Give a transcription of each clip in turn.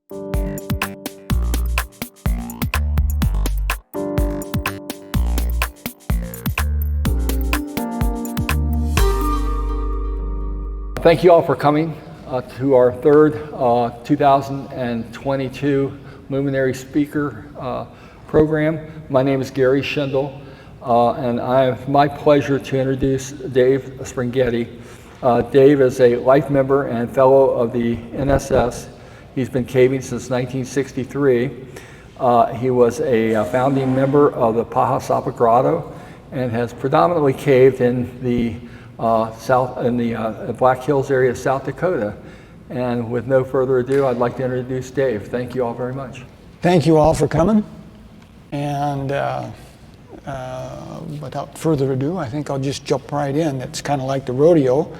Thank you all for coming to our third 2022 Luminary Speaker program. My name is Gary Schindel, and I have my pleasure to introduce Dave Springhetti. Dave is a life member and fellow of the NSS. He's been caving since 1963. He was a founding member of the Pahasapa Grotto and has predominantly caved in the Black Hills area of South Dakota. And with no further ado, I'd like to introduce Dave. Thank you all very much. Thank you all for coming. And without further ado, I think I'll just jump right in. It's kind of like the rodeo.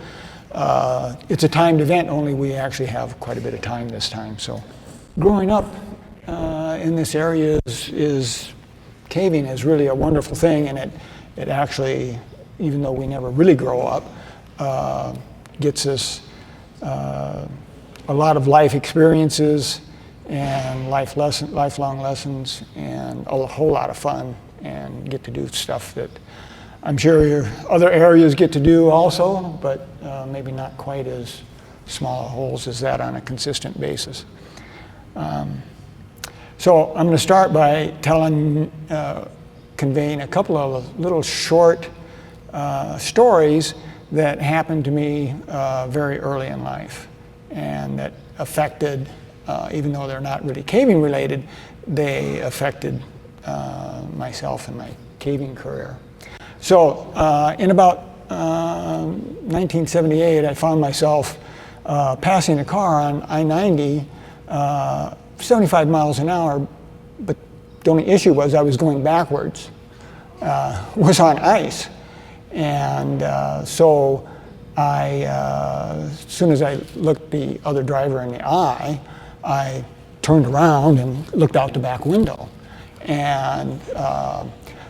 It's a timed event, only we actually have quite a bit of time this time. So growing up in this area is caving is really a wonderful thing, and it actually, even though we never really grow up, gets us a lot of life experiences and lifelong lessons, and a whole lot of fun, and get to do stuff that I'm sure your other areas get to do also, but maybe not quite as small holes as that on a consistent basis. So I'm going to start by conveying a couple of little short stories that happened to me very early in life, and that affected, even though they're not really caving related, they affected myself and my caving career. So in about 1978, I found myself passing a car on I-90, 75 miles an hour, but the only issue was I was going backwards, was on ice. And so as soon as I looked the other driver in the eye, I turned around and looked out the back window and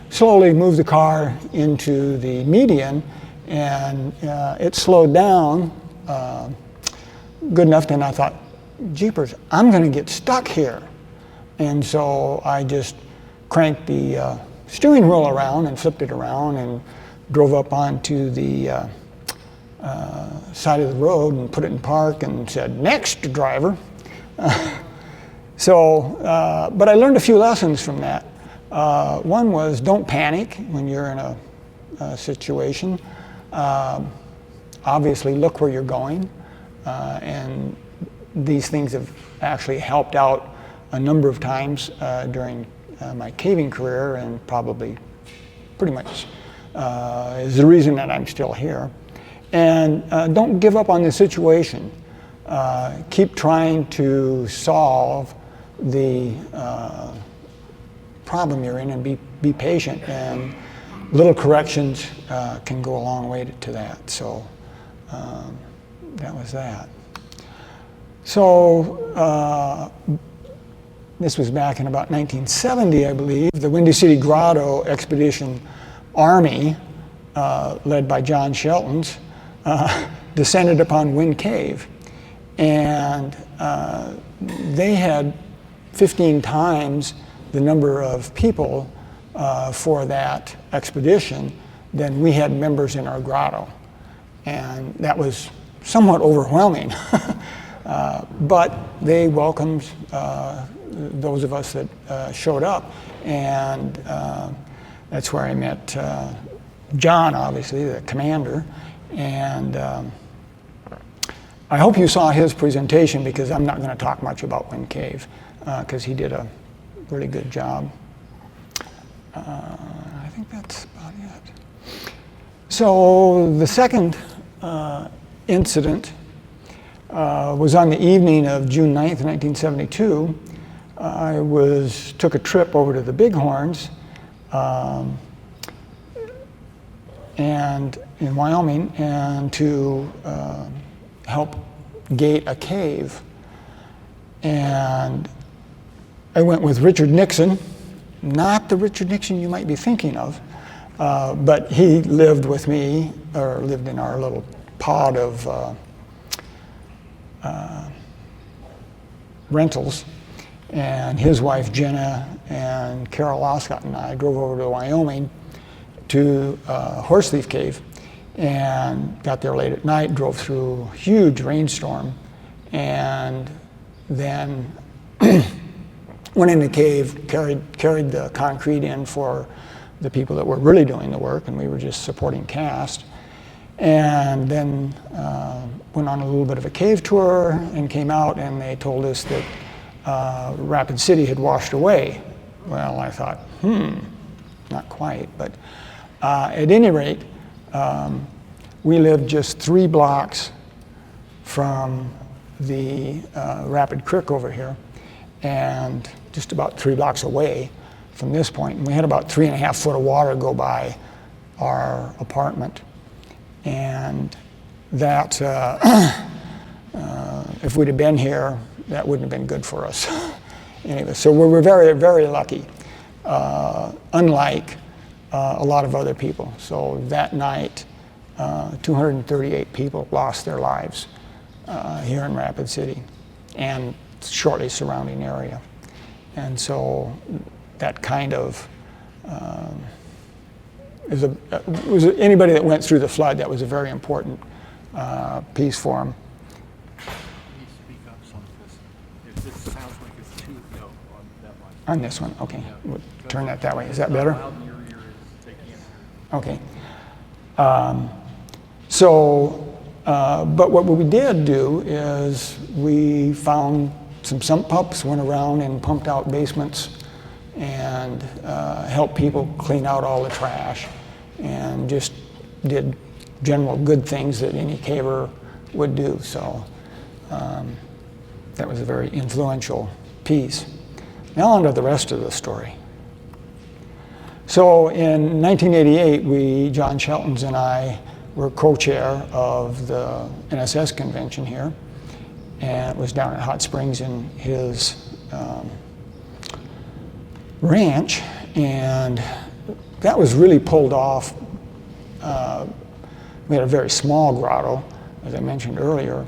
slowly moved the car into the median, and it slowed down good enough. Then I thought, jeepers, I'm going to get stuck here. And so I just cranked the steering wheel around and flipped it around and drove up onto the side of the road and put it in park and said, "Next, driver." But I learned a few lessons from that. One was don't panic when you're in a situation. Obviously look where you're going, and these things have actually helped out a number of times during my caving career, and probably pretty much is the reason that I'm still here. And don't give up on the situation. Keep trying to solve the problem you're in, and be patient, and little corrections can go a long way to that. So that was that. So this was back in about 1970, I believe. The Windy City Grotto Expedition Army, led by John Shelton's, descended upon Wind Cave, and they had 15 times the number of people for that expedition than we had members in our grotto, and that was somewhat overwhelming. But they welcomed those of us that showed up, and that's where I met John, obviously, the commander. And I hope you saw his presentation, because I'm not going to talk much about Wind Cave, because he did a really good job. I think that's about it. So the second incident was on the evening of June 9th, 1972. I took a trip over to the Bighorns and in Wyoming, and to help gate a cave. And I went with Richard Nixon, not the Richard Nixon you might be thinking of, but he lived with me, or lived in our little pod of rentals, and his wife Jenna and Carol Oscott and I drove over to Wyoming to Horse Thief Cave, and got there late at night, drove through a huge rainstorm, and then went in the cave, carried the concrete in for the people that were really doing the work, and we were just supporting cast. And then went on a little bit of a cave tour and came out, and they told us that Rapid City had washed away. Well, I thought, not quite, but at any rate, we lived just 3 blocks from the Rapid Creek over here, and just about 3 blocks away from this point. And we had about 3.5 foot of water go by our apartment. And that, if we'd have been here, that wouldn't have been good for us. Anyway, so we were very, very lucky, unlike a lot of other people. So that night, 238 people lost their lives here in Rapid City and shortly surrounding area. And so that kind of was anybody that went through the flood, that was a very important piece for them. Can you speak up some of this? If this sounds like it's too low on that mic. On this one, okay. Yeah. We'll turn that that way. Is that better? Loud in your ear is taking it. Okay. But what we did do is we found some sump pumps, went around and pumped out basements and helped people clean out all the trash, and just did general good things that any caver would do. So that was a very influential piece. Now on to the rest of the story. So in 1988, John Sheltons and I were co-chair of the NSS convention here, and it was down at Hot Springs in his ranch, and that was really pulled off. We had a very small grotto, as I mentioned earlier,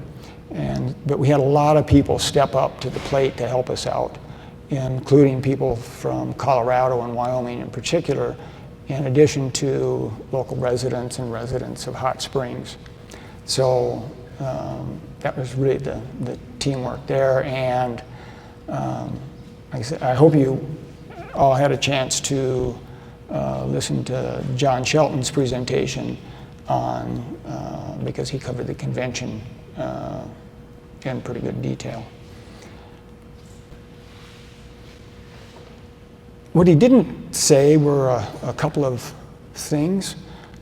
but we had a lot of people step up to the plate to help us out, including people from Colorado and Wyoming in particular, in addition to local residents and residents of Hot Springs. So that was really the teamwork there, and like I said, I hope you all had a chance to listen to John Shelton's presentation on, because he covered the convention in pretty good detail. What he didn't say were a couple of things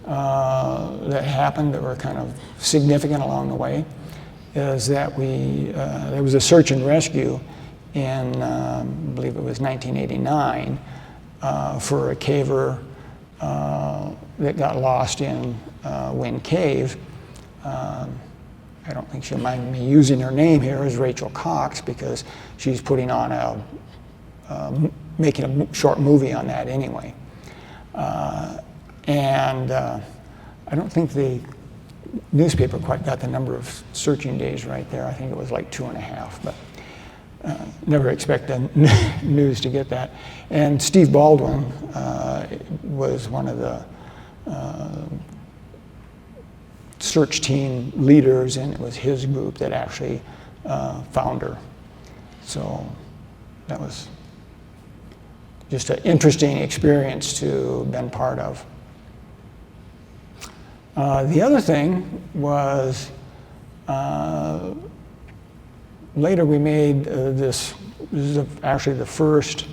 that happened that were kind of significant along the way. Is that there was a search and rescue in, I believe it was 1989, for a caver that got lost in Wind Cave. I don't think she'll mind me using her name here as Rachel Cox, because she's putting on making a short movie on that anyway. And I don't think the newspaper quite got the number of searching days right there. I think it was like 2.5, but never expect the news to get that. And Steve Baldwin was one of the search team leaders, and it was his group that actually found her. So that was just an interesting experience to have been part of. The other thing was later we made this is actually the first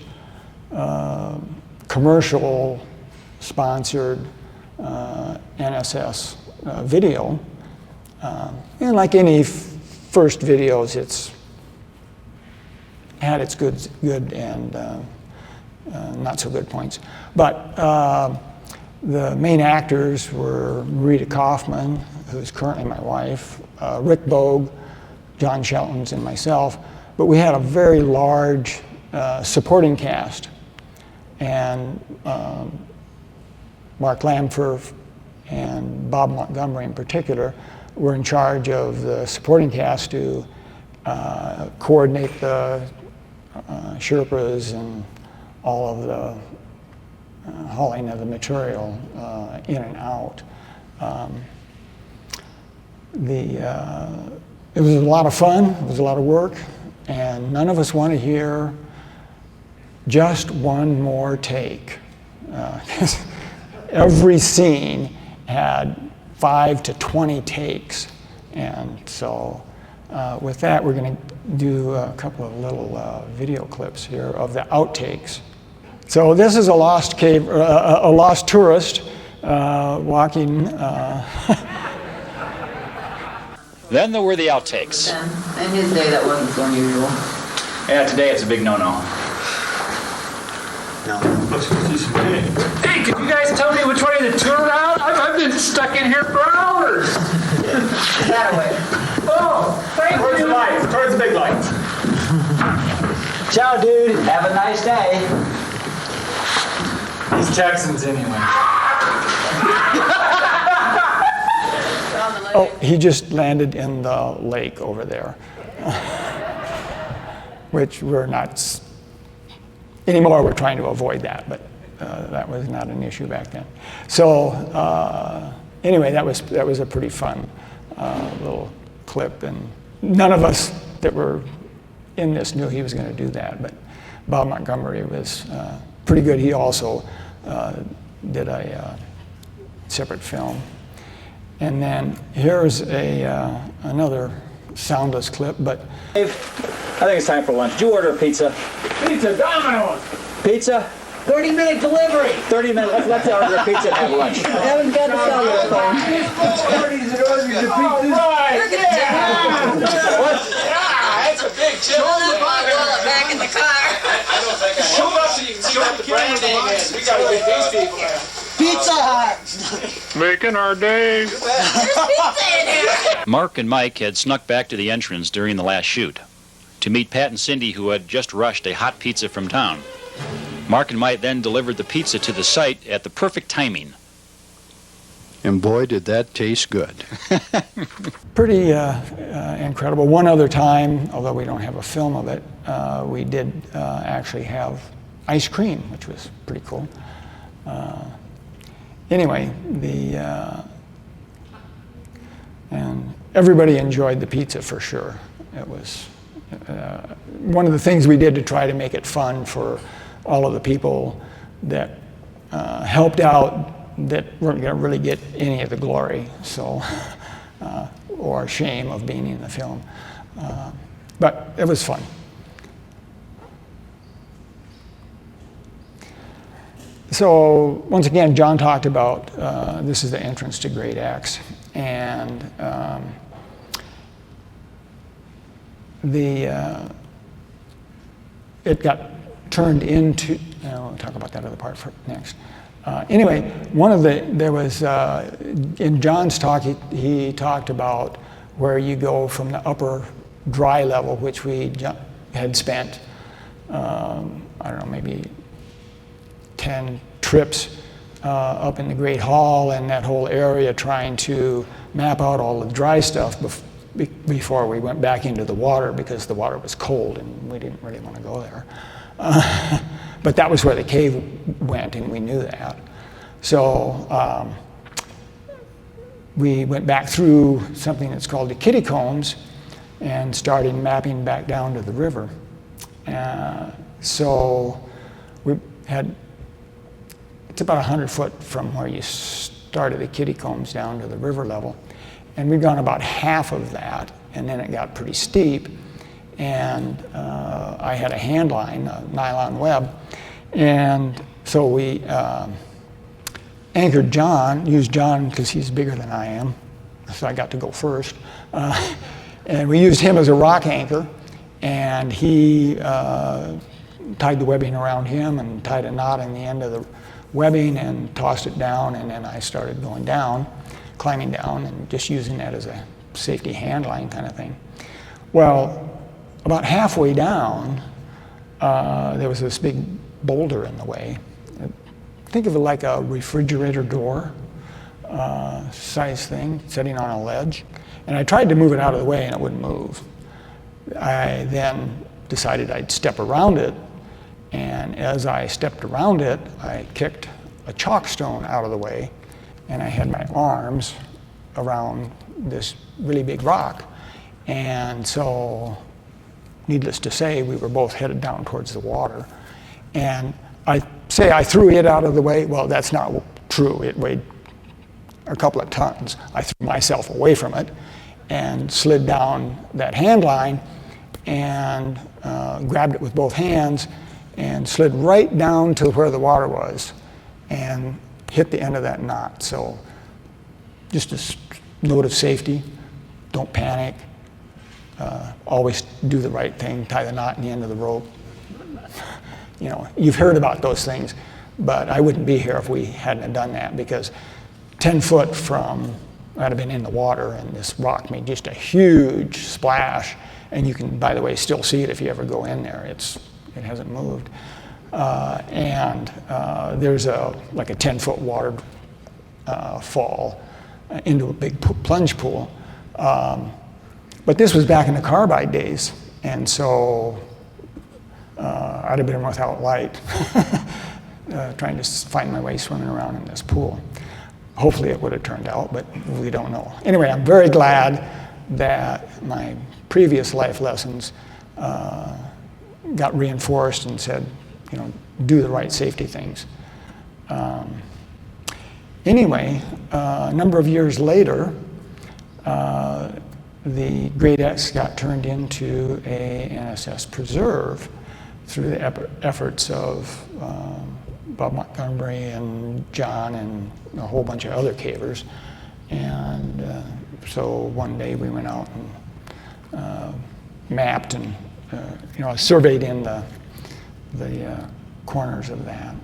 commercial sponsored NSS video. And like any first videos, it's had its good and not so good points. But the main actors were Rita Kaufman, who's currently my wife, Rick Bogue, John Sheltons, and myself. But we had a very large supporting cast. And Mark Lamfer and Bob Montgomery in particular were in charge of the supporting cast to coordinate the Sherpas and all of the hauling of the material in and out. It was a lot of fun, it was a lot of work, and none of us want to hear just one more take. Every scene had 5 to 20 takes, and so with that we're going to do a couple of little video clips here of the outtakes. So this is a lost cave, a lost tourist walking. Then there were the outtakes. In his day, that wasn't so unusual. Yeah, today it's a big no-no. Hey, could you guys tell me which way to turn around? I've been stuck in here for hours. That way. Oh, thank you. Towards the lights, towards the big lights. Ciao, dude. Have a nice day. He's Texans anyway. Oh, he just landed in the lake over there, which we're not anymore. We're trying to avoid that, but that was not an issue back then. So anyway, that was a pretty fun little clip, and none of us that were in this knew he was going to do that. But Bob Montgomery was pretty good. He also did a separate film. And then here's another soundless clip, but Dave, I think it's time for lunch. Did you order a pizza? Pizza Domino's. Pizza? 30-minute delivery. 30 minutes. Let's order a pizza and have lunch. Haven't got the cellular phone. That's a big chip. Roll that bottle wallet back in the car. Show up the brand name is. We gotta get these people out. Pizza Hut. Making our day. There's pizza in here. Mark and Mike had snuck back to the entrance during the last shoot to meet Pat and Cindy, who had just rushed a hot pizza from town. Mark and Mike then delivered the pizza to the site at the perfect timing. And boy, did that taste good. pretty incredible. One other time, although we don't have a film of it, we did actually have ice cream, which was pretty cool. Anyway, and everybody enjoyed the pizza for sure. It was one of the things we did to try to make it fun for all of the people that helped out that weren't going to really get any of the glory, so or shame of being in the film. But it was fun. So once again, John talked about this is the entrance to Great Axe, and it got turned into. We'll talk about that other part next. Anyway, there was in John's talk he talked about where you go from the upper dry level, which we had spent I don't know, maybe 10 trips up in the Great Hall and that whole area trying to map out all the dry stuff before we went back into the water, because the water was cold and we didn't really want to go there. But that was where the cave went, and we knew that. So we went back through something that's called the Kittycombs and started mapping back down to the river. So we had, it's about 100 foot from where you started the Kittycombs down to the river level. And we'd gone about half of that, and then it got pretty steep. And I had a hand line, a nylon web. And so we anchored John, used John because he's bigger than I am, so I got to go first. And we used him as a rock anchor, and he tied the webbing around him and tied a knot in the end of the webbing and tossed it down, and then I started going down, climbing down, and just using that as a safety hand line kind of thing. Well, about halfway down, there was this big boulder in the way. Think of it like a refrigerator door size thing sitting on a ledge. And I tried to move it out of the way and it wouldn't move. I then decided I'd step around it, and as I stepped around it, I kicked a chalk stone out of the way, and I had my arms around this really big rock. And so, needless to say, we were both headed down towards the water. And I say I threw it out of the way. Well, that's not true. It weighed a couple of tons. I threw myself away from it and slid down that hand line and grabbed it with both hands and slid right down to where the water was and hit the end of that knot. So just a note of safety, don't panic, always do the right thing, tie the knot in the end of the rope. You know, you've heard about those things, but I wouldn't be here if we hadn't have done that, because 10 foot from, I'd have been in the water, and this rock made just a huge splash, and you can, by the way, still see it if you ever go in there. It hasn't moved. There's like a 10-foot water fall into a big plunge pool. But this was back in the carbide days, and so I'd have been without light, trying to find my way swimming around in this pool. Hopefully it would have turned out, but we don't know. Anyway, I'm very glad that my previous life lessons got reinforced and said, you know, do the right safety things. Anyway, a number of years later, the Great X got turned into a NSS preserve through the efforts of Bob Montgomery and John and a whole bunch of other cavers. And so one day we went out and mapped and surveyed in the corners of that.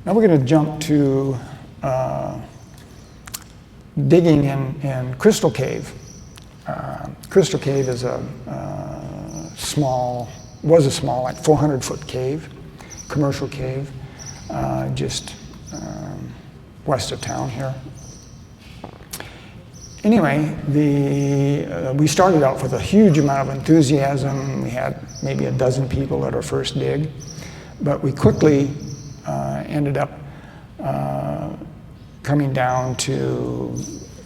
Now we're going to jump to digging in Crystal Cave. Crystal Cave is a small, like 400-foot cave, commercial cave, just west of town here. Anyway, we started out with a huge amount of enthusiasm. We had maybe a dozen people at our first dig, but we quickly ended up coming down to,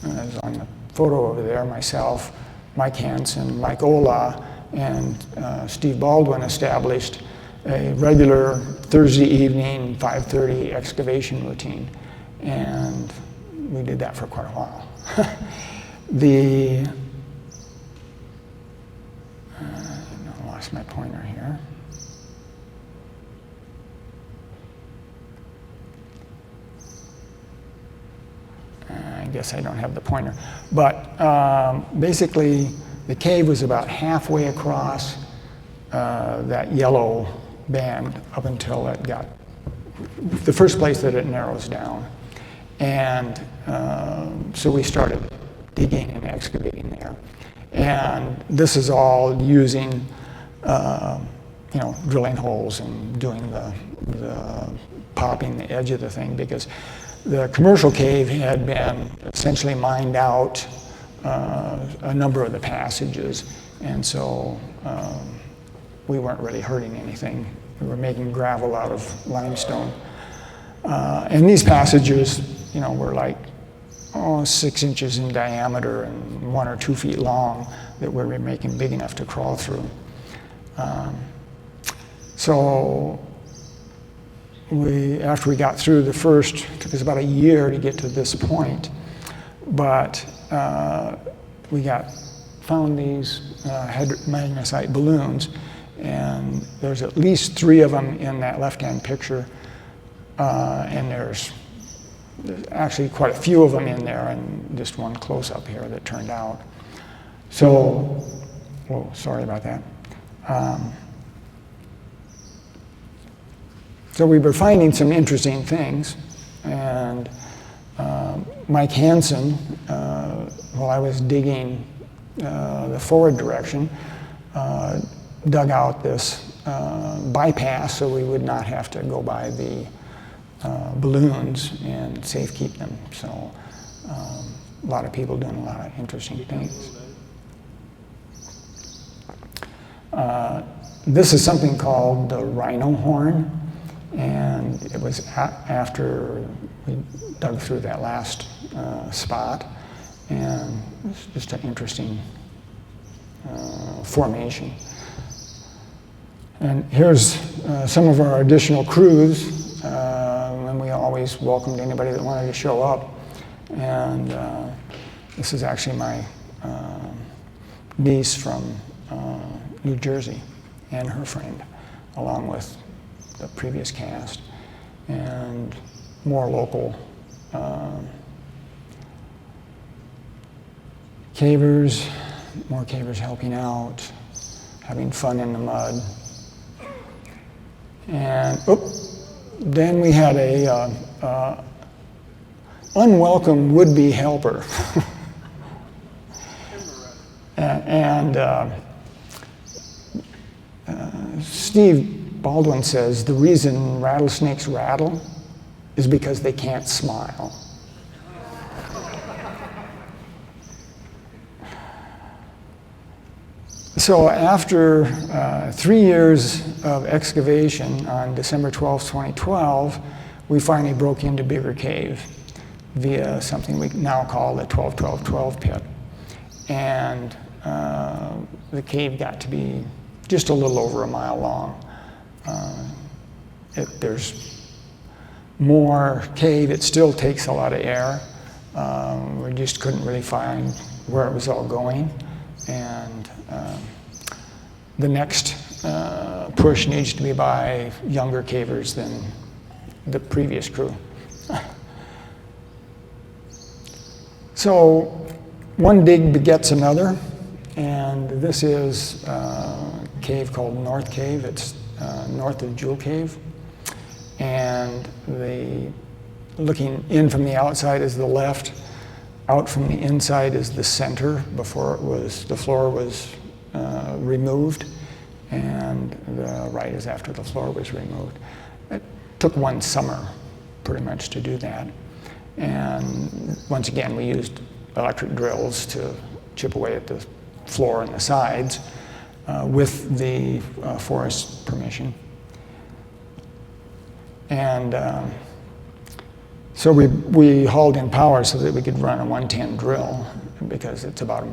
as on the photo over there, myself, Mike Hansen, Mike Ola, and Steve Baldwin established a regular Thursday evening 5:30 excavation routine, and we did that for quite a while. I lost my pointer here. I guess I don't have the pointer. But basically, the cave was about halfway across that yellow band up until it got, the first place that it narrows down. And so we started digging and excavating there. And this is all using, drilling holes and doing the popping the edge of the thing, because the commercial cave had been essentially mined out a number of the passages, and so we weren't really hurting anything. We were making gravel out of limestone. And these passages, were like 6 inches in diameter and 1 or 2 feet long that we were making big enough to crawl through. So after we got through the first, it took us about a year to get to this point, but we found these magnesite balloons, and there's at least 3 of them in that left-hand picture, and there's actually quite a few of them in there, and just one close-up here that turned out. So, sorry about that. So we were finding some interesting things, and Mike Hansen, while I was digging the forward direction, dug out this bypass so we would not have to go by the balloons and safe keep them. So a lot of people doing a lot of interesting things. This is something called the Rhino Horn, and it was after we dug through that last spot, and it's just an interesting formation. And here's some of our additional crews, and we always welcomed anybody that wanted to show up. And this is actually my niece from New Jersey and her friend, along with the previous cast, and more local cavers, more cavers helping out, having fun in the mud. And then we had a unwelcome would-be helper. and Steve Baldwin says the reason rattlesnakes rattle is because they can't smile. So after 3 years of excavation, on December 12, 2012, we finally broke into Bigger Cave via something we now call the 12-12-12 pit. And the cave got to be just a little over a mile long. There's more cave. It still takes a lot of air. We just couldn't really find where it was all going. And the next push needs to be by younger cavers than the previous crew. So one dig begets another, and this is a cave called North Cave. It's north of Jewel Cave. And looking in from the outside is the left, out from the inside is the center before the floor was removed, and the right is after the floor was removed. It took one summer pretty much to do that. And once again, we used electric drills to chip away at the floor and the sides with the forest permission. And so we hauled in power so that we could run a 110 drill, because it's about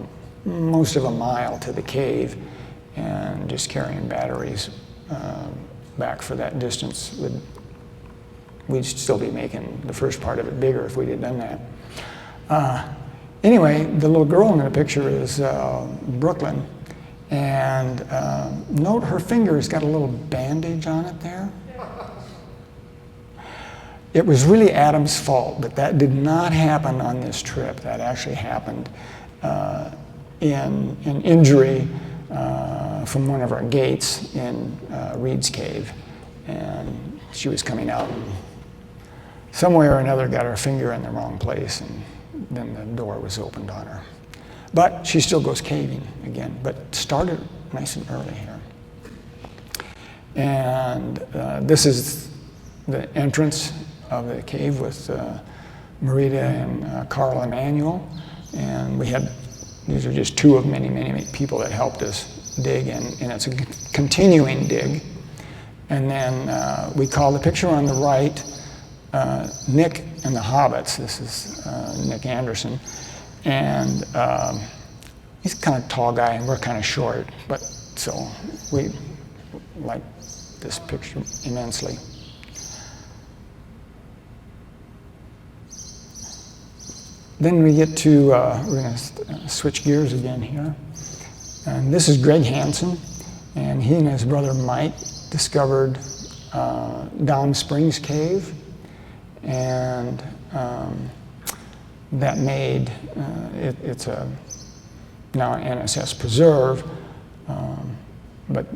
most of a mile to the cave, and just carrying batteries back for that distance we'd still be making the first part of it bigger if we'd have done that. Anyway, the little girl in the picture is Brooklyn, and note her finger's got a little bandage on it there. It was really Adam's fault, but that did not happen on this trip. That actually happened in an injury from one of our gates in Reed's Cave. And she was coming out, and some way or another got her finger in the wrong place, and then the door was opened on her. But she still goes caving again, but started nice and early here. And this is the entrance of the cave with Marita and Carl Emanuel. And these are just two of many, many, many people that helped us dig, and it's a continuing dig. And then we call the picture on the right Nick and the Hobbits. This is Nick Anderson. And he's kind of tall guy, and we're kind of short, but so we like this picture immensely. Then we get to, we're going to switch gears again here. And this is Greg Hansen, and he and his brother Mike discovered Down Springs Cave, and that made, it's now an NSS preserve, but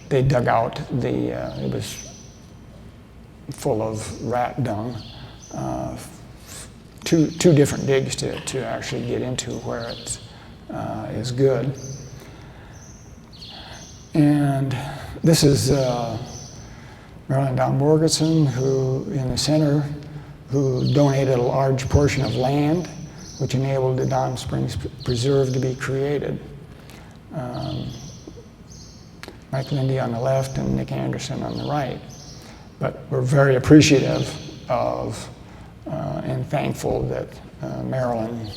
they dug out it was full of rat dung. Two different digs to actually get into where it is good. And this is Marilyn Don Borgerson, who in the center, who donated a large portion of land, which enabled the Don Springs Preserve to be created. Mike Lindy on the left and Nick Anderson on the right. But we're very appreciative of and thankful that Marilyn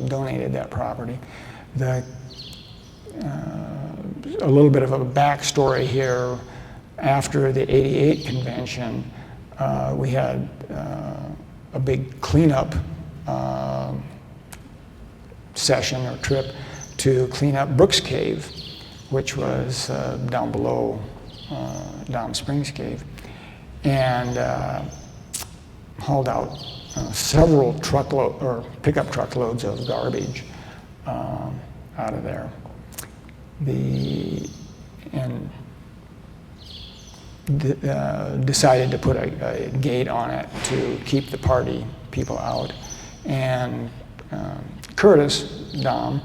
donated that property. A little bit of a backstory here. After the '88 convention, we had a big cleanup session or trip to clean up Brooks Cave, which was down below Dom Springs Cave, and hauled out several pickup truckloads of garbage out of there. Decided to put a gate on it to keep the party people out. And Curtis, Dom,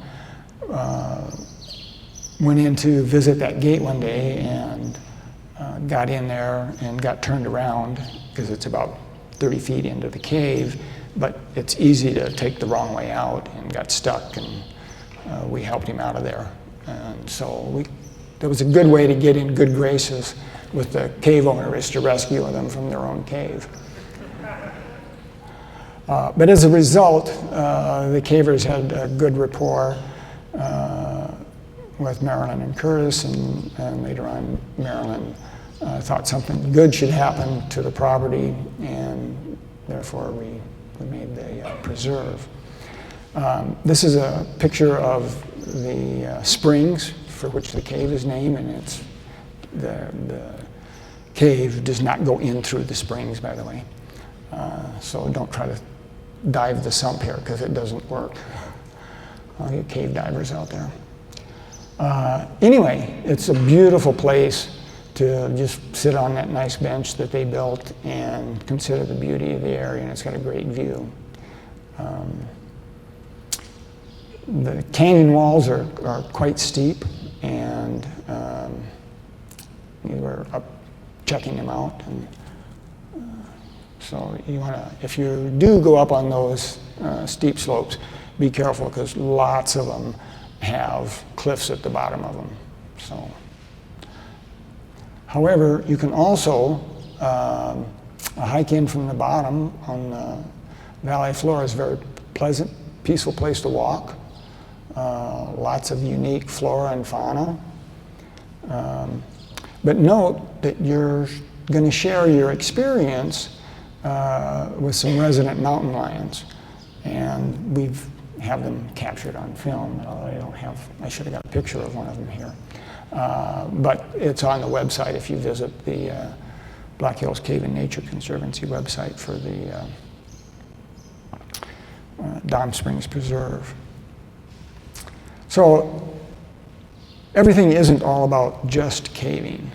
went in to visit that gate one day and got in there and got turned around because it's about 30 feet into the cave, but it's easy to take the wrong way out, and got stuck, and we helped him out of there. And so that was a good way to get in good graces with the cave owners to rescue them from their own cave. But as a result, the cavers had a good rapport with Marilyn and Curtis, and later on Marilyn thought something good should happen to the property, and therefore we made the preserve. This is a picture of the springs for which the cave is named, and it's the cave does not go in through the springs, by the way. So don't try to dive the sump here because it doesn't work. I'll get cave divers out there. Anyway, it's a beautiful place to just sit on that nice bench that they built and consider the beauty of the area, and it's got a great view. The canyon walls are quite steep, and we were up checking them out. And so you want to, if you do go up on those steep slopes, be careful because lots of them have cliffs at the bottom of them. So, however, you can also hike in from the bottom on the valley floor. Is a very pleasant, peaceful place to walk. Lots of unique flora and fauna. But note that you're going to share your experience with some resident mountain lions, and we have them captured on film. I should have got a picture of one of them here. But it's on the website if you visit the Black Hills Cave and Nature Conservancy website for the Dom Springs Preserve. So everything isn't all about just caving.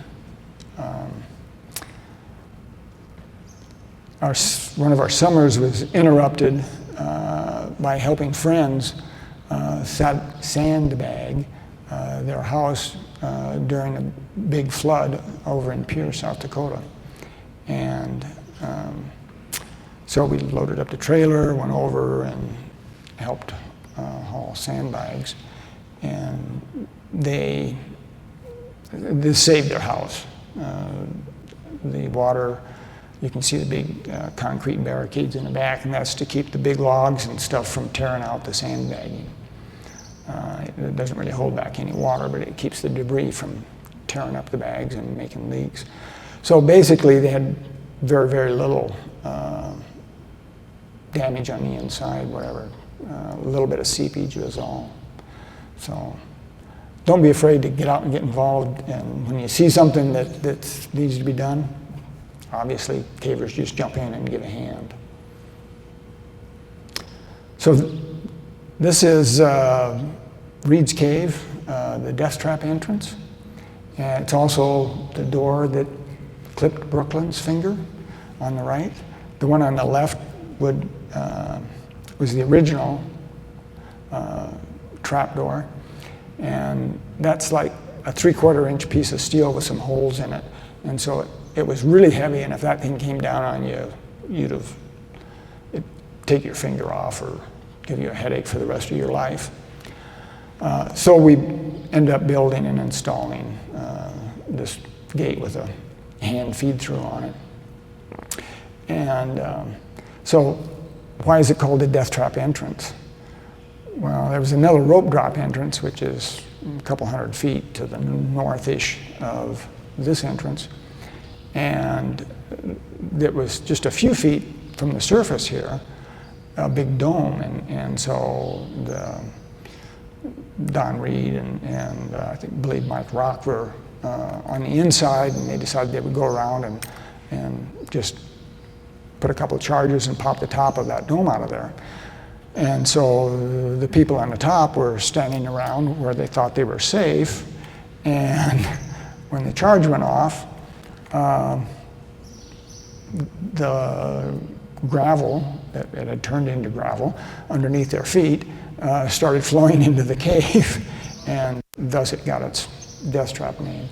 One of our summers was interrupted by helping friends sandbag their house during a big flood over in Pierre, South Dakota. And so we loaded up the trailer, went over and helped haul sandbags. And this saved their house. The water, you can see the big concrete barricades in the back, and that's to keep the big logs and stuff from tearing out the sandbagging. It doesn't really hold back any water, but it keeps the debris from tearing up the bags and making leaks. So basically they had very, very little damage on the inside, whatever. A little bit of seepage was all. So don't be afraid to get out and get involved, and when you see something that needs to be done, obviously cavers just jump in and give a hand. So this is Reed's Cave, the Death Trap entrance, and it's also the door that clipped Brooklyn's finger on the right. The one on the left was the original trap door, and that's like a 3/4 inch piece of steel with some holes in it, and so it was really heavy, and if that thing came down on you, it'd take your finger off or give you a headache for the rest of your life. So we ended up building and installing this gate with a hand feed-through on it. And so why is it called a death trap entrance? Well, there was another rope drop entrance, which is a couple hundred feet to the north-ish of this entrance. And it was just a few feet from the surface here, a big dome. And so Don Reed and I believe Mike Rock were on the inside, and they decided they would go around and just put a couple of charges and pop the top of that dome out of there. And so the people on the top were standing around where they thought they were safe, and when the charge went off, the gravel that had turned into gravel underneath their feet started flowing into the cave, and thus it got its death trap name.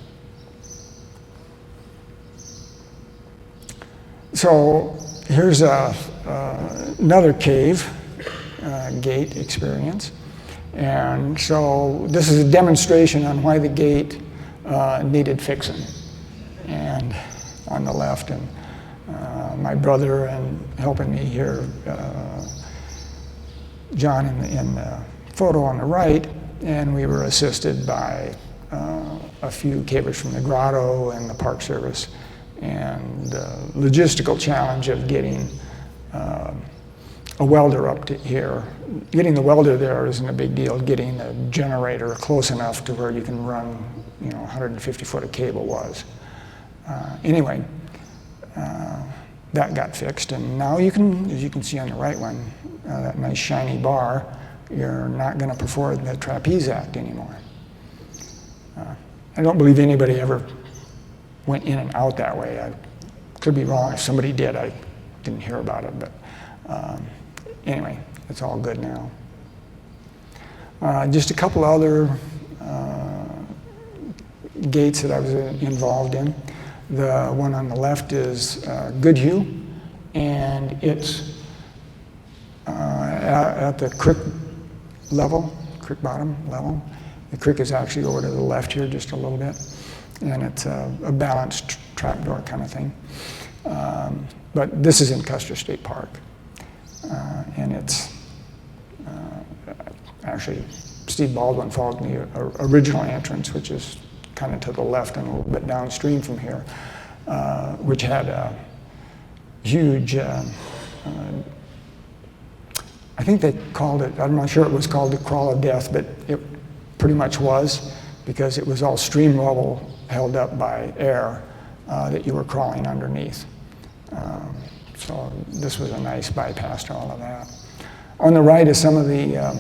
So here's another cave gate experience. And so this is a demonstration on why the gate needed fixing. And on the left, and my brother and helping me here, John in the photo on the right, and we were assisted by a few cavers from the grotto and the Park Service, and the logistical challenge of getting a welder up to here. Getting the welder there isn't a big deal. Getting a generator close enough to where you can run, 150 foot of cable was. Anyway, that got fixed, and now you can, as you can see on the right one, that nice shiny bar, you're not going to perform the trapeze act anymore. I don't believe anybody ever went in and out that way. I could be wrong. If somebody did, I didn't hear about it, but anyway, it's all good now. Just a couple other gates that I was involved in. The one on the left is Goodhue, and it's at the creek level, creek bottom level. The creek is actually over to the left here just a little bit, and it's a balanced trapdoor kind of thing. But this is in Custer State Park, and it's actually Steve Baldwin followed the original entrance, which is kind of to the left and a little bit downstream from here, which had a huge, I think they called it, I'm not sure it was called the Crawl of Death, but it pretty much was, because it was all stream level held up by air that you were crawling underneath. So this was a nice bypass to all of that. On the right is some of the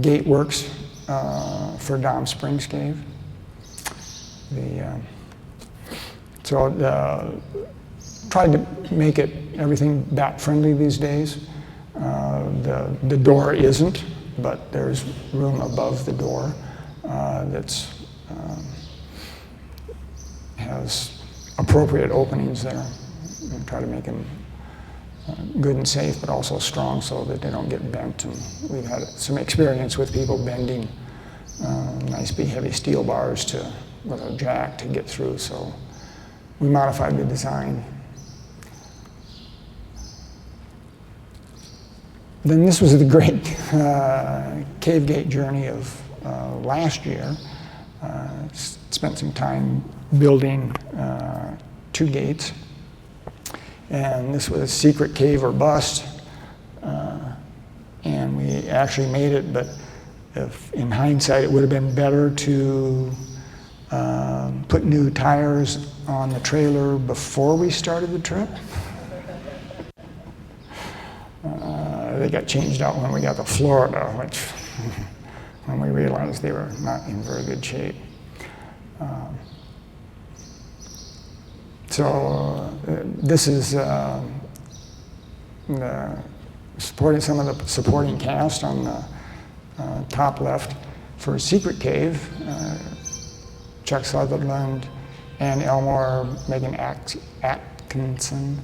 gate works for Dom Springs Cave. Tried to make it everything bat friendly these days. The door isn't, but there's room above the door that's has appropriate openings there. And try to make them good and safe, but also strong so that they don't get bent. And we've had some experience with people bending nice big heavy steel bars with a jack to get through, so we modified the design. Then this was the great cave gate journey of last year. Spent some time building 2 gates. And this was Secret Cave or Bust. And we actually made it, but if in hindsight it would have been better to put new tires on the trailer before we started the trip. They got changed out when we got to Florida, which when we realized they were not in very good shape. This is supporting some of the supporting cast on the top left for Secret Cave. Chuck Sutherland, Ann Elmore, Megan Atkinson,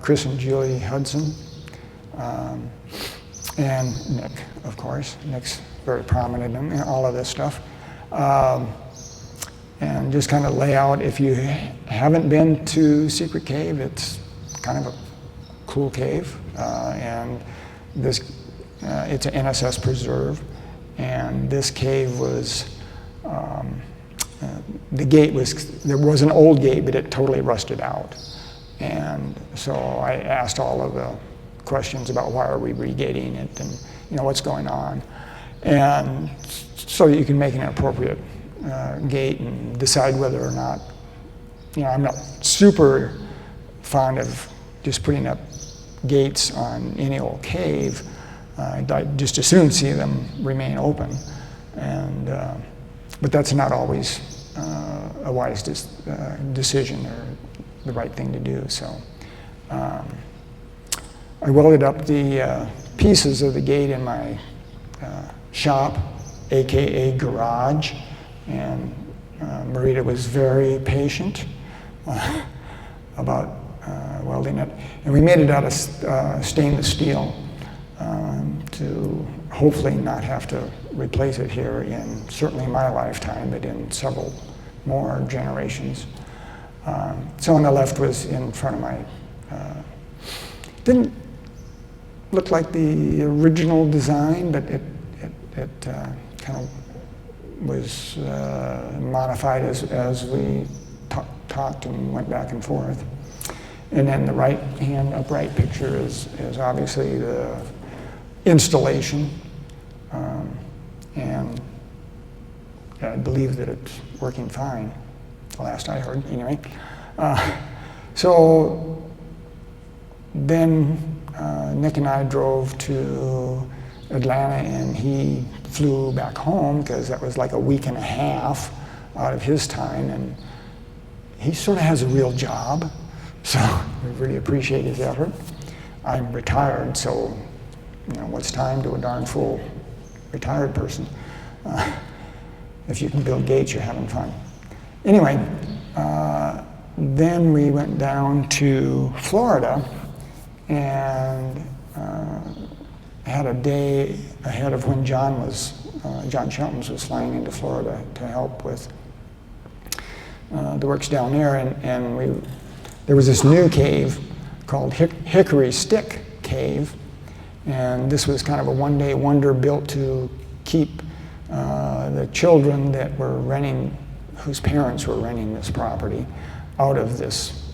Chris and Julie Hudson, and Nick, of course. Nick's very prominent in all of this stuff. and just kind of lay out. If you haven't been to Secret Cave, it's kind of a cool cave, and this it's an NSS preserve, and this cave was the gate there was an old gate, but it totally rusted out, and so I asked all of the questions about why are we regating it, and what's going on, and so that you can make an appropriate gate and decide whether or not. I'm not super fond of just putting up gates on any old cave. I'd just as soon see them remain open, but that's not always a wise decision or the right thing to do. So I welded up the pieces of the gate in my shop, aka garage, and Marita was very patient about welding it, and we made it out of stainless steel to hopefully not have to replace it here in certainly my lifetime, but in several more generations. So on the left was in front of my, didn't look like the original design, but it kind of was modified as we talked and went back and forth. And then the right hand upright picture is obviously the installation, and I believe that it's working fine, the last I heard anyway. So then Nick and I drove to Atlanta, and he flew back home because that was like a week and a half out of his time, and he sort of has a real job, so we really appreciate his effort. I'm retired, so what's time to a darn fool retired person? If you can build gates, you're having fun. Anyway, then we went down to Florida and had a day ahead of when John Sheltons was flying into Florida to help with the works down there, and there was this new cave called Hickory Stick Cave, and this was kind of a one-day wonder built to keep the children that were renting, whose parents were renting this property, out of this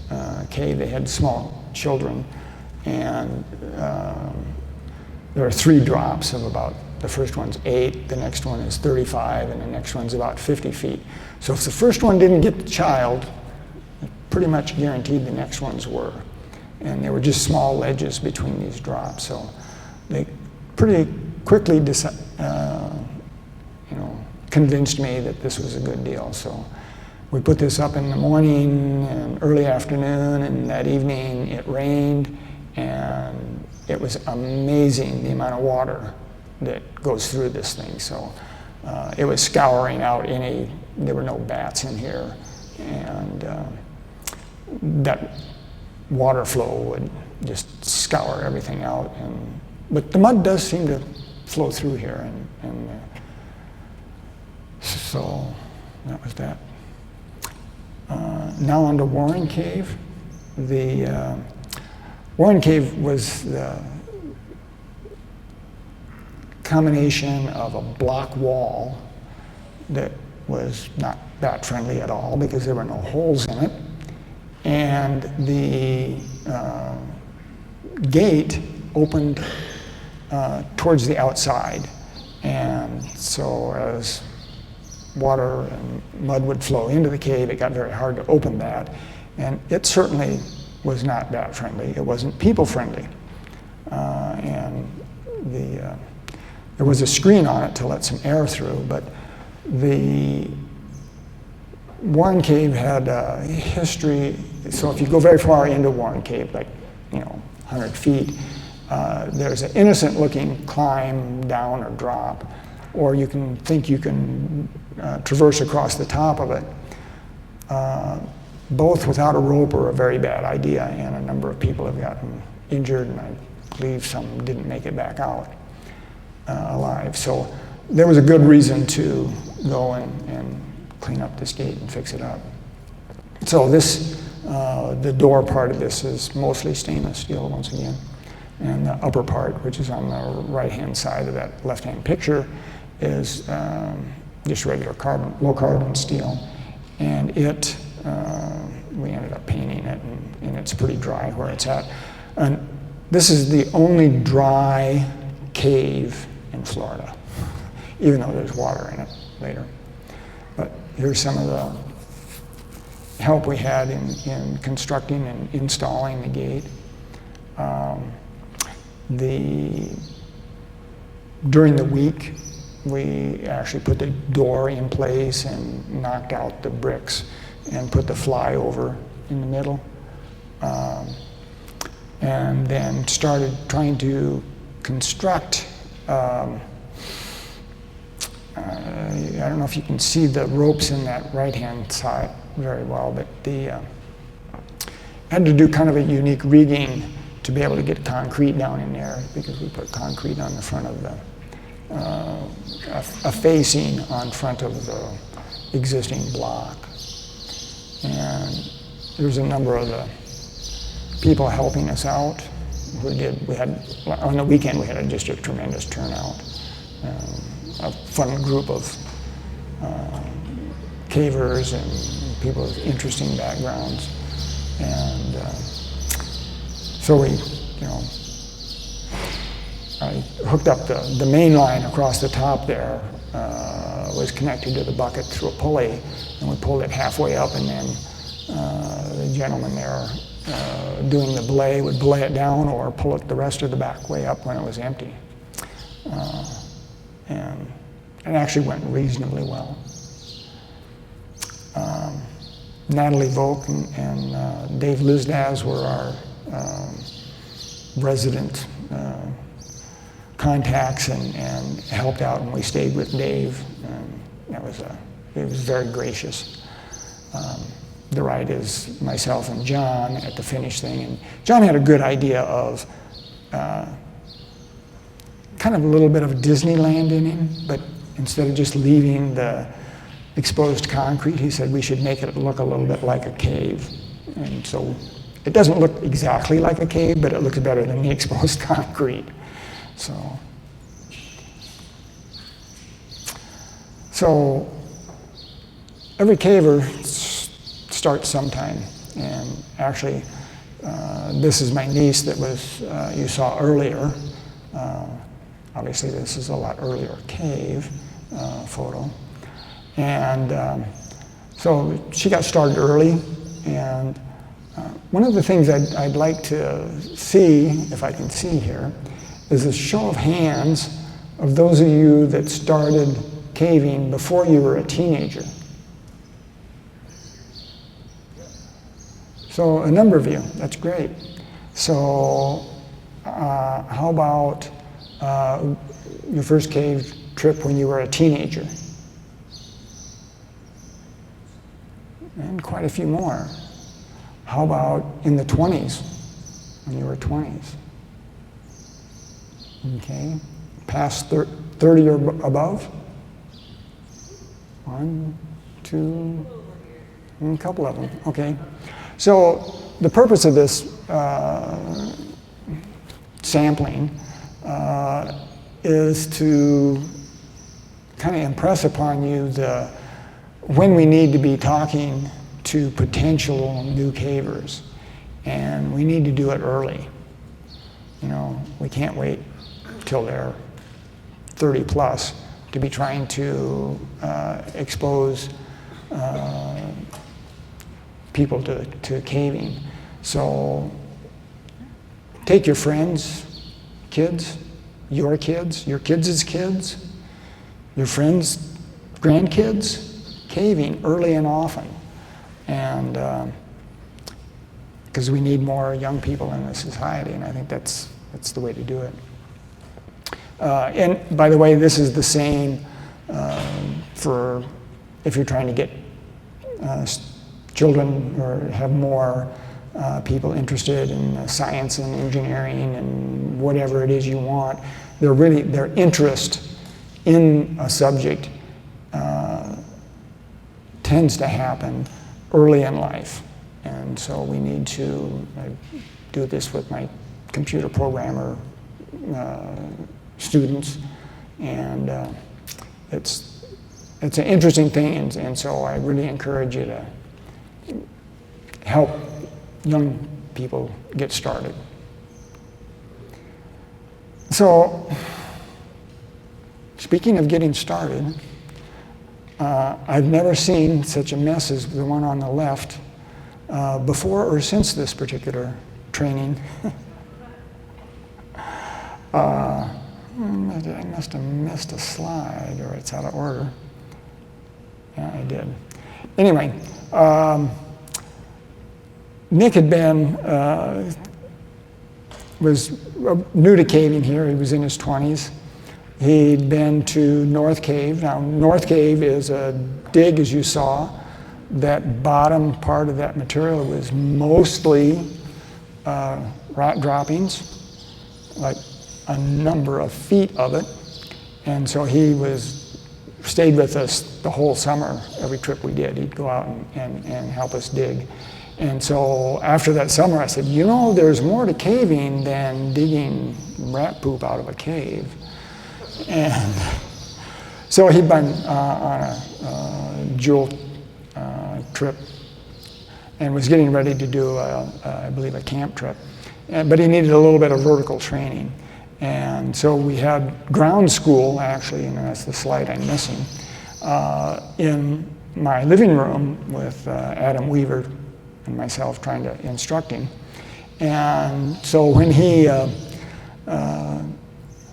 cave. They had small children, and there are 3 drops of about, the first one's 8, the next one is 35, and the next one's about 50 feet. So if the first one didn't get the child, pretty much guaranteed the next ones were. And there were just small ledges between these drops, so they pretty quickly convinced me that this was a good deal. So we put this up in the morning and early afternoon, and that evening it rained, and it was amazing the amount of water that goes through this thing. So it was scouring out there were no bats in here, and that water flow would just scour everything out. But the mud does seem to flow through here, and so that was that. Now on to Warren Cave. The Warren Cave was the combination of a block wall that was not bat friendly at all because there were no holes in it, and the gate opened towards the outside, and so as water and mud would flow into the cave, it got very hard to open that, and it certainly was not bat friendly. It wasn't people friendly, and there was a screen on it to let some air through, but the Warren Cave had a history. So if you go very far into Warren Cave, like 100 feet, there's an innocent looking climb down or drop, or you can traverse across the top of it. Both without a rope are a very bad idea, and a number of people have gotten injured, and I believe some didn't make it back out alive. So there was a good reason to go and clean up this gate and fix it up. So this, the door part of this is mostly stainless steel once again. And the upper part, which is on the right-hand side of that left-hand picture, is just regular carbon, low carbon steel. And it, we ended up painting it, and it's pretty dry where it's at. And this is the only dry cave in Florida, even though there's water in it later. But here's some of the help we had in constructing and installing the gate. During the week, we actually put the door in place and knocked out the bricks and put the flyover in the middle. And then started trying to construct, I don't know if you can see the ropes in that right-hand side very well, but had to do kind of a unique rigging to be able to get concrete down in there, because we put concrete on the front of the, a facing on front of the existing block. And there's a number of the people helping us out. On the weekend we had just a tremendous turnout. A fun group of cavers and people with interesting backgrounds. And so we, I hooked up the main line across the top there, was connected to the bucket through a pulley, and we pulled it halfway up, and then the gentleman there doing the belay would belay it down or pull it the rest of the back way up when it was empty. And it actually went reasonably well. Natalie Volk and Dave Lizdaz were our resident contacts and helped out, and we stayed with Dave, and it was very gracious. The right is myself and John at the finish thing, and John had a good idea of kind of a little bit of Disneyland in him, but instead of just leaving the exposed concrete, he said we should make it look a little bit like a cave. And so it doesn't look exactly like a cave, but it looks better than the exposed concrete. So every caver starts sometime, and actually this is my niece that was you saw earlier. Obviously this is a lot earlier cave photo. And so she got started early, and one of the things I'd like to see, if I can see here, is a show of hands of those of you that started caving before you were a teenager. So a number of you, that's great. So how about your first cave trip when you were a teenager? And quite a few more. How about in the 20s, when you were 20s? Okay, past 30 or above? 1, 2, a couple of them, okay. So the purpose of this sampling is to kind of impress upon you when we need to be talking to potential new cavers, and we need to do it early. We can't wait till they're 30 plus to be trying to expose people to caving. So take your friends, kids, your kids, your kids' kids, your friends' grandkids, caving early and often. And because we need more young people in the society, and I think that's the way to do it. And by the way, this is the same for if you're trying to get children or have more people interested in science and engineering and whatever it is you want. Their interest in a subject tends to happen early in life. And so we need to do this with my computer programmer students, and it's an interesting thing, and so I really encourage you to help young people get started. So, speaking of getting started, I've never seen such a mess as the one on the left before or since this particular training. I must have missed a slide, or it's out of order. Yeah, I did. Anyway, Nick had was new to caving here. He was in his 20s. He'd been to North Cave. Now, North Cave is a dig, as you saw. That bottom part of that material was mostly rock droppings, like a number of feet of it. And so he stayed with us the whole summer, every trip we did. He'd go out and help us dig. And so after that summer, I said, you know, there's more to caving than digging rat poop out of a cave. And so he'd been on a jewel trip and was getting ready to do, I believe, a camp trip. But he needed a little bit of vertical training. And so we had ground school, actually, and that's the slide I'm missing, in my living room with Adam Weaver and myself trying to instruct him. And so when he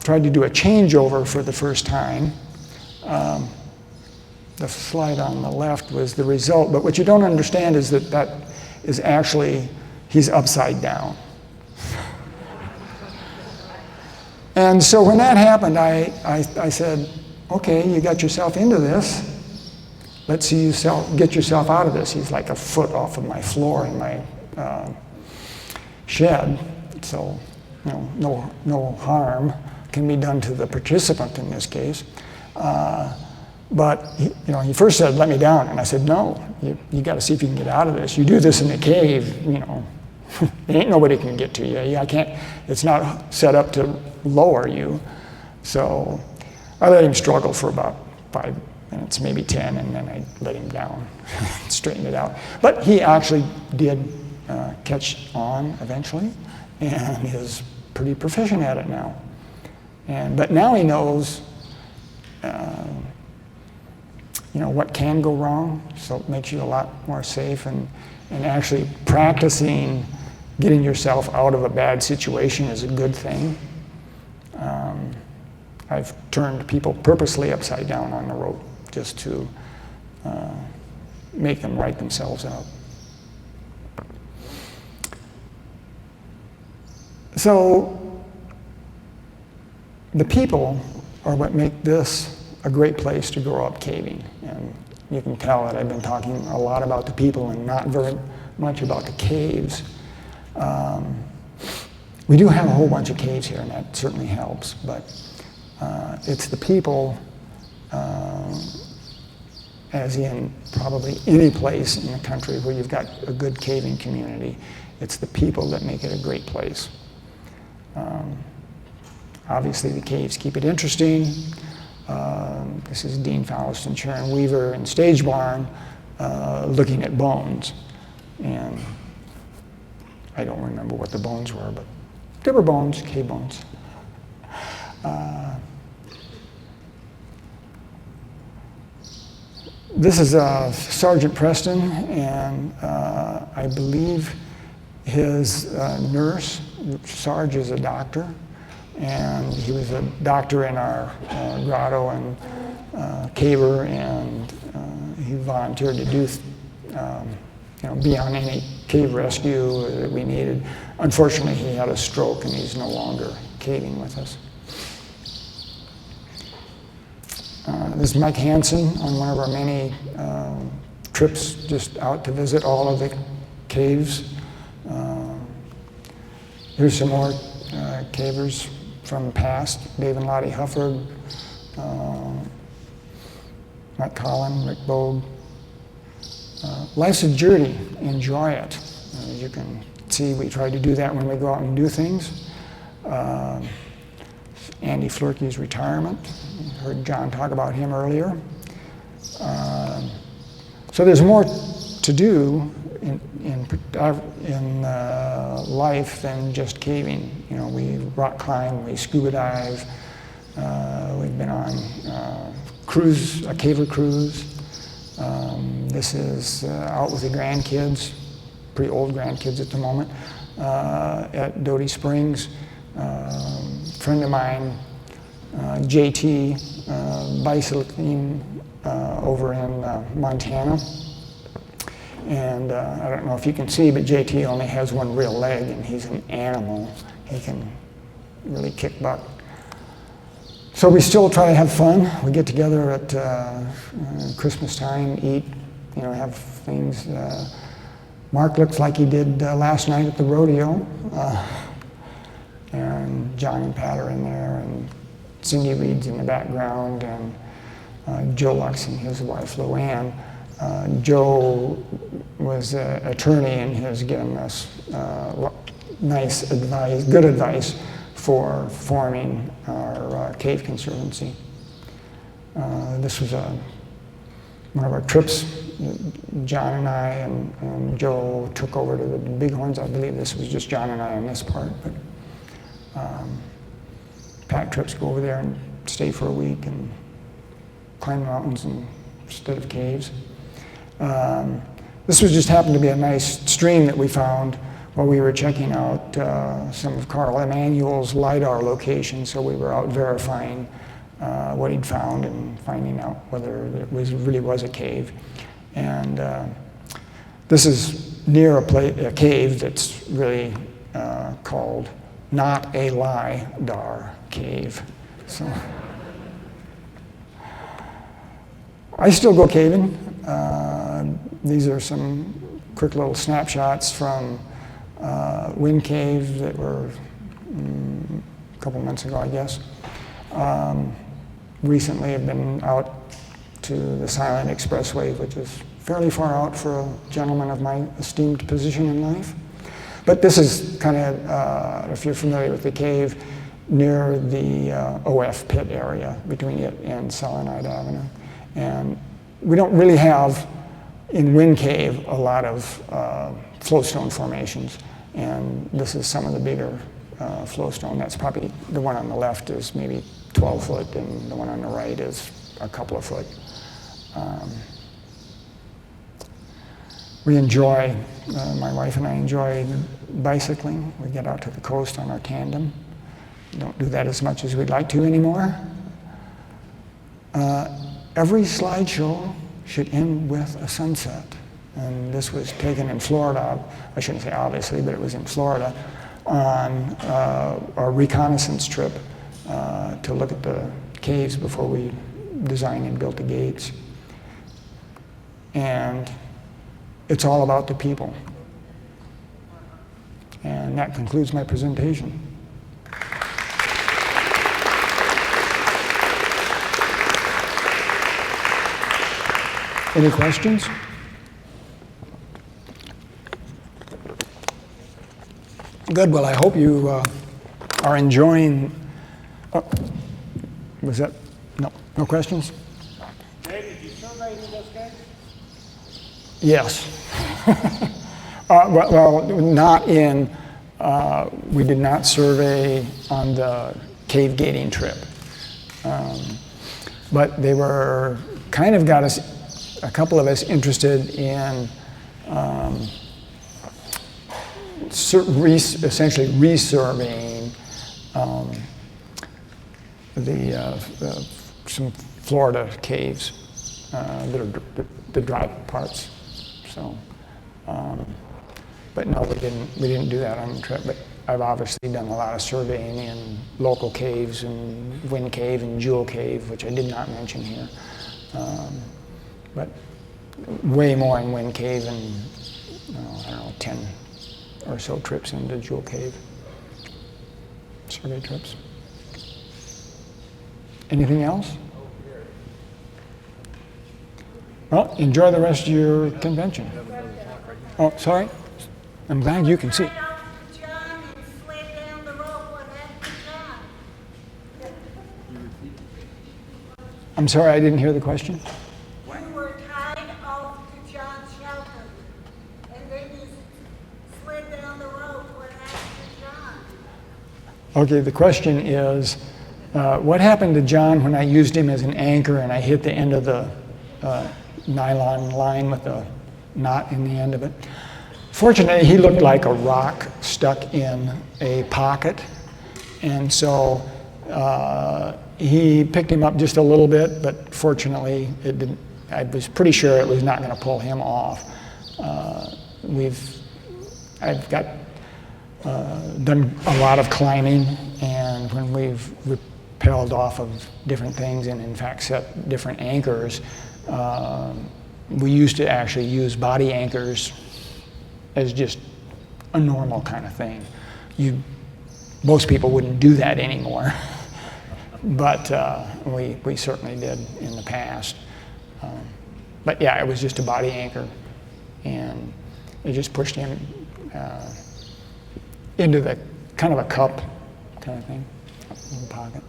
tried to do a changeover for the first time, the slide on the left was the result, but what you don't understand is that is actually, he's upside down. And so when that happened, I said, okay, you got yourself into this. Let's see you get yourself out of this. He's like a foot off of my floor in my shed. So, no harm can be done to the participant in this case. But he first said, let me down. And I said, no, you got to see if you can get out of this. You do this in the cave, ain't nobody can get to you. I can't, it's not set up to lower you. So I let him struggle for about 5 minutes, maybe 10, and then I let him down, straighten it out. But he actually did catch on eventually, and is pretty proficient at it now. But now he knows what can go wrong, so it makes you a lot more safe, and actually practicing getting yourself out of a bad situation is a good thing. I've turned people purposely upside down on the rope just to make them right themselves out. So the people are what make this a great place to grow up caving. And you can tell that I've been talking a lot about the people and not very much about the caves. We do have a whole bunch of caves here, and that certainly helps, but it's the people, as in probably any place in the country where you've got a good caving community, it's the people that make it a great place. Obviously the caves keep it interesting. This is Dean Faust and Sharon Weaver in Stage Barn looking at bones. And I don't remember what the bones were, but they were bones, cave bones. This is Sergeant Preston, and I believe his nurse, Sarge, is a doctor, and he was a doctor in our grotto and caver, and he volunteered to do, be on any cave rescue that we needed. Unfortunately, he had a stroke, and he's no longer caving with us. This is Mike Hansen on one of our many trips just out to visit all of the caves. Here's some more cavers from the past. Dave and Lottie Hufford, Mike Collin, Rick Bogue. life's a journey. Enjoy it. As you can see, we try to do that when we go out and do things. Andy Flurkey's retirement. You heard John talk about him earlier. So there's more to do in life than just caving. You know, we rock climb, we scuba dive. We've been on a caver cruise. This is out with the grandkids, pretty old grandkids at the moment, at Doty Springs. Friend of mine, JT, bicycling over in Montana. And I don't know if you can see, but JT only has one real leg, and he's an animal. He can really kick butt. So we still try to have fun. We get together at Christmas time, eat, you know, have things. Mark looks like he did last night at the rodeo. And John and Pat are in there, and Cindy Reed's in the background, and Joe Lux and his wife, Luann. Joe was an attorney and has given us nice advice, good advice for forming our cave conservancy. This was one of our trips. John and I and Joe took over to the Bighorns. I believe this was just John and I on this part, but pack trips go over there and stay for a week and climb mountains instead of caves. This was just happened to be a nice stream that we found while we were checking out some of Carl Emanuel's LiDAR locations. So we were out verifying what he'd found and finding out whether it really was a cave. And this is near a cave that's really called Not a LiDAR Cave. So I still go caving. These are some quick little snapshots from Wind Cave that were a couple months ago, I guess. Recently I've been out to the Silent Expressway, which is fairly far out for a gentleman of my esteemed position in life. But this is kind of, if you're familiar with the cave, near the OF pit area between it and Selenite Avenue. And we don't really have, in Wind Cave, a lot of flowstone formations. And this is some of the bigger flowstone. That's probably, the one on the left is maybe 12 foot, and the one on the right is a couple of foot. We enjoy, my wife and I enjoy bicycling. We get out to the coast on our tandem. Don't do that as much as we'd like to anymore. Every slideshow should end with a sunset. And this was taken in Florida, I shouldn't say obviously, but it was in Florida, on our reconnaissance trip to look at the caves before we designed and built the gates. And it's all about the people. And that concludes my presentation. Any questions? Good. Well, I hope you are enjoying. Oh, was that? No questions? Dave, did you survey those guys? Yes. Well, not in. We did not survey on the cave gating trip, but they were kind of got us, a couple of us, interested in essentially resurveying some Florida caves that are the dry parts. So, but no, we didn't do that on the trip. But I've obviously done a lot of surveying in local caves and Wind Cave and Jewel Cave, which I did not mention here. But way more in Wind Cave and I don't know, 10 or so trips into Jewel Cave, survey trips. Anything else? Well, enjoy the rest of your convention. Oh, sorry. I'm glad you can see. John and slid down the rope. What happened to John? I'm sorry, I didn't hear the question. You were tied off to John's shelter, and then you slid down the rope. What happened to John? Okay, the question is, what happened to John when I used him as an anchor and I hit the end of the nylon line with a knot in the end of it? Fortunately, he looked like a rock stuck in a pocket, and so he picked him up just a little bit, but fortunately it didn't. I was pretty sure it was not going to pull him off. I've got done a lot of climbing, and when we've rappelled off of different things and in fact set different anchors, we used to actually use body anchors as just a normal kind of thing. Most people wouldn't do that anymore, but we certainly did in the past. But yeah, it was just a body anchor, and it just pushed him into the kind of a cup kind of thing, in the pocket.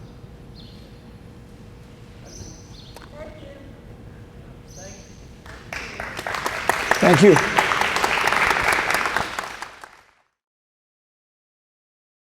Thank you.